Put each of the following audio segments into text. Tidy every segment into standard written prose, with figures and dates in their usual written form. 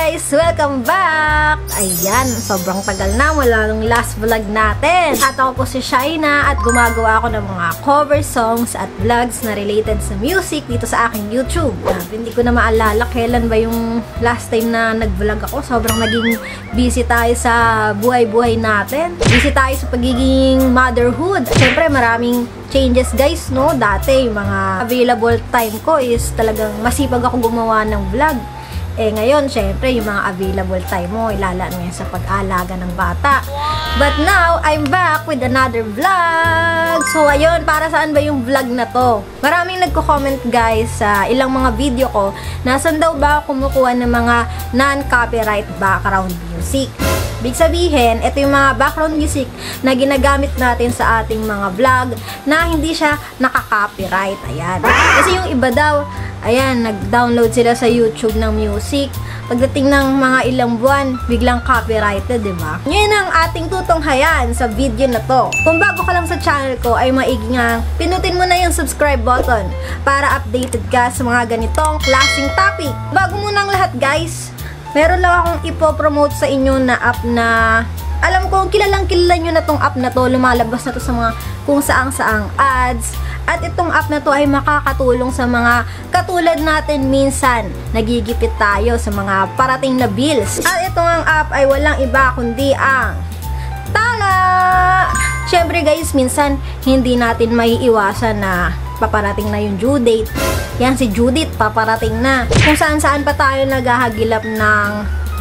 guys! Welcome back! Ayan, sobrang tagal na mula nung last vlog natin. At ako po si Shaina at gumagawa ako ng mga cover songs at vlogs na related sa music dito sa aking YouTube. Hindi ko na maalala kailan ba yung last time na nag-vlog ako. Sobrang naging busy tayo sa buhay-buhay natin. Busy tayo sa pagiging motherhood. Siyempre, maraming changes guys, no? Dati, yung mga available time ko is talagang masipag ako gumawa ng vlog. Ngayon, syempre, yung mga available time mo, ilalaan mo yan sa pag-alaga ng bata. But now, I'm back with another vlog! So, ayun, para saan ba yung vlog na to? Maraming nagko-comment guys sa ilang mga video ko, nasan daw ba ako kumukuha ng mga non-copyright background music. Big sabihin, ito yung mga background music na ginagamit natin sa ating mga vlog na hindi siya nakaka-copyright. Ayan. Kasi yung iba daw, ayan, nag-download sila sa YouTube ng music. Pagdating ng mga ilang buwan, biglang copyrighted, diba? Ngayon ang ating tutunghayan sa video na to. Kung bago ka lang sa channel ko, ay maigi nga, pinutin mo na yung subscribe button para updated ka sa mga ganitong klaseng topic. Bago muna ang lahat, guys, meron lang akong ipopromote sa inyo na app na alam ko, kilalang kilala nyo na tong app na to. Lumalabas na to sa mga kung saang-saang ads. At itong app na to ay makakatulong sa mga katulad natin minsan. Nagigipit tayo sa mga parating na bills. At itong ang app ay walang iba kundi ang Tala! Syempre guys, minsan hindi natin maiiwasan na paparating na yung due date. Yan, si Judith, paparating na. Kung saan-saan pa tayo naghahagilap ng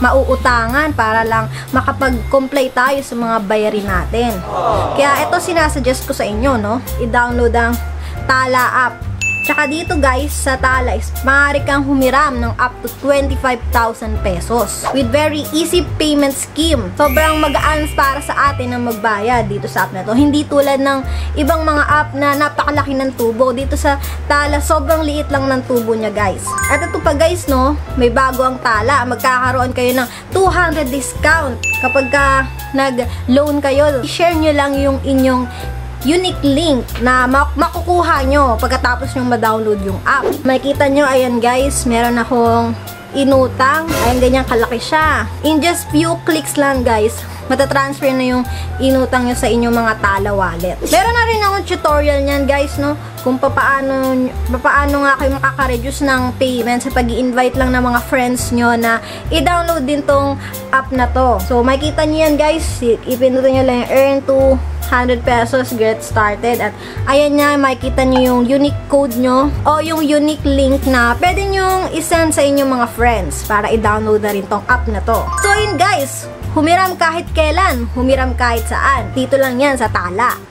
mauutangan para lang makapag-comply tayo sa mga bayarin natin. Kaya ito sinasuggest ko sa inyo, no? I-download ang Tala app. Tsaka dito guys, sa Tala is maaari kang humiram ng up to 25,000 pesos with very easy payment scheme. Sobrang magaan para sa atin ang magbayad dito sa app na to. Hindi tulad ng ibang mga app na napakalaki ng tubo. Dito sa Tala, sobrang liit lang ng tubo niya guys. At ito pa guys, no, may bago ang Tala. Magkakaroon kayo ng 200 discount kapag nag-loan kayo. I-share nyo lang yung inyong unique link na makukuha nyo pagkatapos nyo ma-download yung app. Makikita nyo, ayan guys, meron akong inutang. Ayan, ganyan kalaki siya. In just few clicks lang guys, matatransfer na yung inutang nyo sa inyong mga Tala wallet. Meron na rin akong tutorial nyan guys, no? Kung paano nga kayo makaka-reduce ng payment sa pag-i-invite lang ng mga friends nyo na i-download din tong app na to. So, makikita nyo yan guys. Ipindutin nyo lang yung earn to 100 pesos, get started. At ayan nga, makikita nyo yung unique code nyo o yung unique link na pwede nyo isend sa inyong mga friends para i-download na rin tong app na to. So, yun guys, humiram kahit kailan, humiram kahit saan. Dito lang yan sa Tala.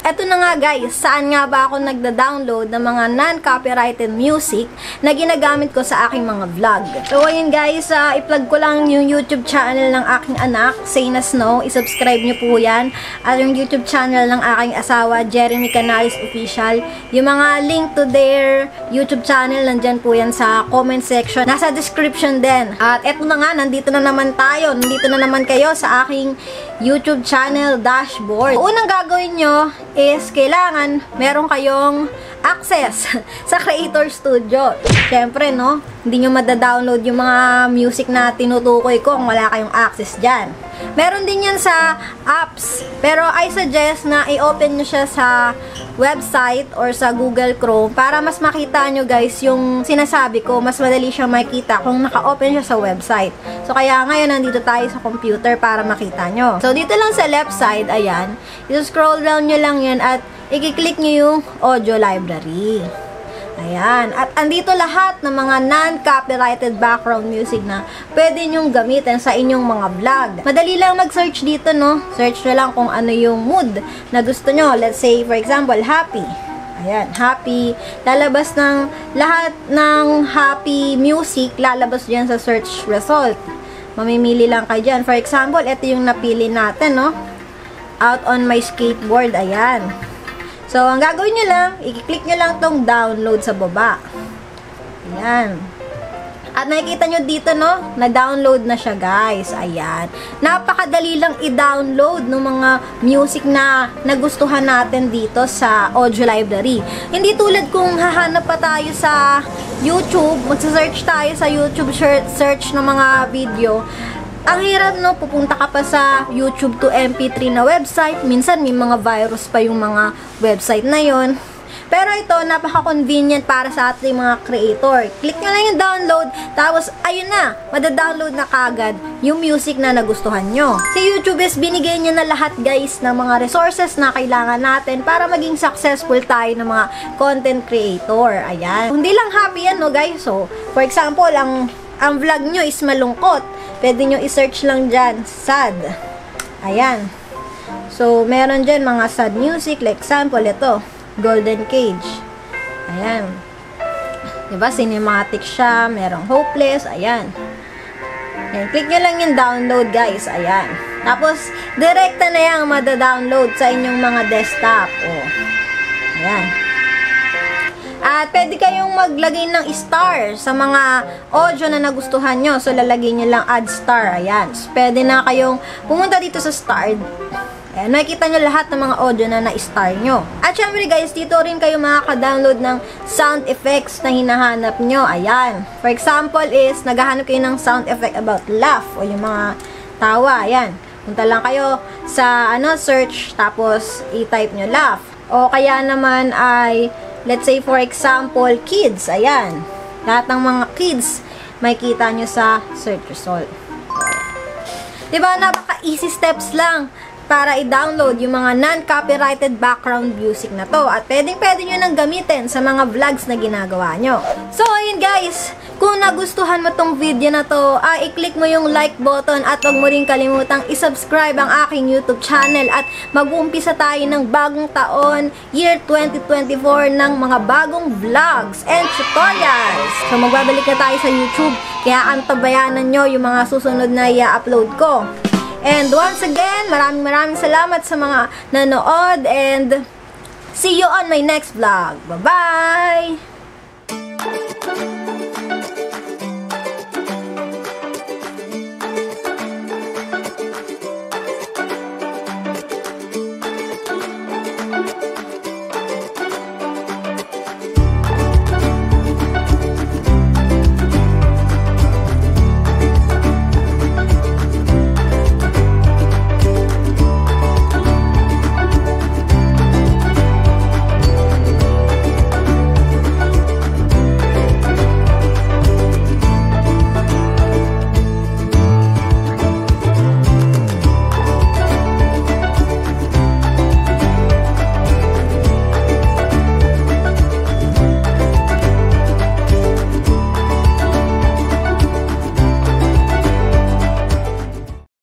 Eto na nga guys, saan nga ba ako nagda-download ng mga non-copyrighted music na ginagamit ko sa aking mga vlog. So ayun guys, i-plug ko lang yung YouTube channel ng aking anak, Sayna Snow. I-subscribe nyo po yan. At yung YouTube channel ng aking asawa, Jeremy Canales Official. Yung mga link to their YouTube channel, nandyan po yan sa comment section. Nasa description din. At eto na nga, nandito na naman tayo. Nandito na naman kayo sa aking YouTube channel dashboard. Unang gagawin nyo is kailangan meron kayong access sa Creator Studio. Siyempre, no? Hindi nyo madadownload yung mga music na tinutukoy ko kung wala kayong access dyan. Meron din yan sa apps. Pero I suggest na i-open nyo siya sa website or sa Google Chrome para mas makita nyo guys yung sinasabi ko. Mas madali siyang makita kung naka-open siya sa website. So kaya ngayon nandito tayo sa computer para makita nyo. So dito lang sa left side, ayan. I-scroll down nyo lang yan at i-click nyo yung audio library. Ayan. At andito lahat ng mga non-copyrighted background music na pwede nyong gamitin sa inyong mga vlog. Madali lang mag-search dito, no? Search nyo lang kung ano yung mood na gusto nyo. Let's say, for example, happy. Ayan, happy. Lalabas ng lahat ng happy music, lalabas dyan sa search result. Mamimili lang kayo dyan. For example, ito yung napili natin, no? Out on my skateboard. Ayan. So, ang gagawin nyo lang, i-click nyo lang tong download sa baba. Ayan. At nakikita nyo dito, no? Na-download na siya, guys. Ayan. Napakadali lang i-download ng mga music na nagustuhan natin dito sa audio library. Hindi tulad kung hahanap pa tayo sa YouTube, magsa-search tayo sa YouTube, search ng mga video. Ang hirap, no? Pupunta ka pa sa YouTube to MP3 na website. Minsan, may mga virus pa yung mga website na yon. Pero ito, napaka-convenient para sa ating mga creator. Click nyo lang yung download, tapos, ayun na, madadownload na kagad yung music na nagustuhan nyo. Si YouTube is binigay niya na lahat, guys, ng mga resources na kailangan natin para maging successful tayo ng mga content creator. Ayan. Hindi lang happy yan, no, guys? So, for example, ang vlog nyo is malungkot. Pwede nyo i-search lang dyan, sad. Ayan. So, meron dyan mga sad music. Like example, ito. Golden Cage. Ayan. Diba? Cinematic siya. Merong hopeless. Ayan. Ayan. Click nyo lang yung download, guys. Ayan. Tapos, direkta na yan mada-download sa inyong mga desktop. Oh. Ayan. At pwede kayong maglagay ng star sa mga audio na nagustuhan nyo. So, lalagay nyo lang add star. Ayan. So, pwede na kayong pumunta dito sa star. Ayan, nakikita nyo lahat ng mga audio na na-star nyo. At syempre guys, dito rin kayo makaka-download ng sound effects na hinahanap nyo. Ayan. For example is, naghahanap kayo ng sound effect about laugh o yung mga tawa. Ayan. Punta lang kayo sa search, tapos i-type nyo laugh. O kaya naman ay, let's say for example, kids. Ayan. Lahat ng mga kids, makikita nyo sa search result. Diba, napaka-easy steps lang para i-download yung mga non-copyrighted background music na to. At pwedeng-pwede nyo nang gamitin sa mga vlogs na ginagawa nyo. So, ayun guys, kung nagustuhan mo tong video na to, i-click mo yung like button at huwag mo rin kalimutang i-subscribe ang aking YouTube channel at mag-uumpisa tayo ng bagong taon, year 2024, ng mga bagong vlogs and tutorials. So, magbabalik na tayo sa YouTube, kaya antabayanan nyo yung mga susunod na i-upload ko. And once again, maraming salamat sa mga nanood and see you on my next vlog. Bye-bye!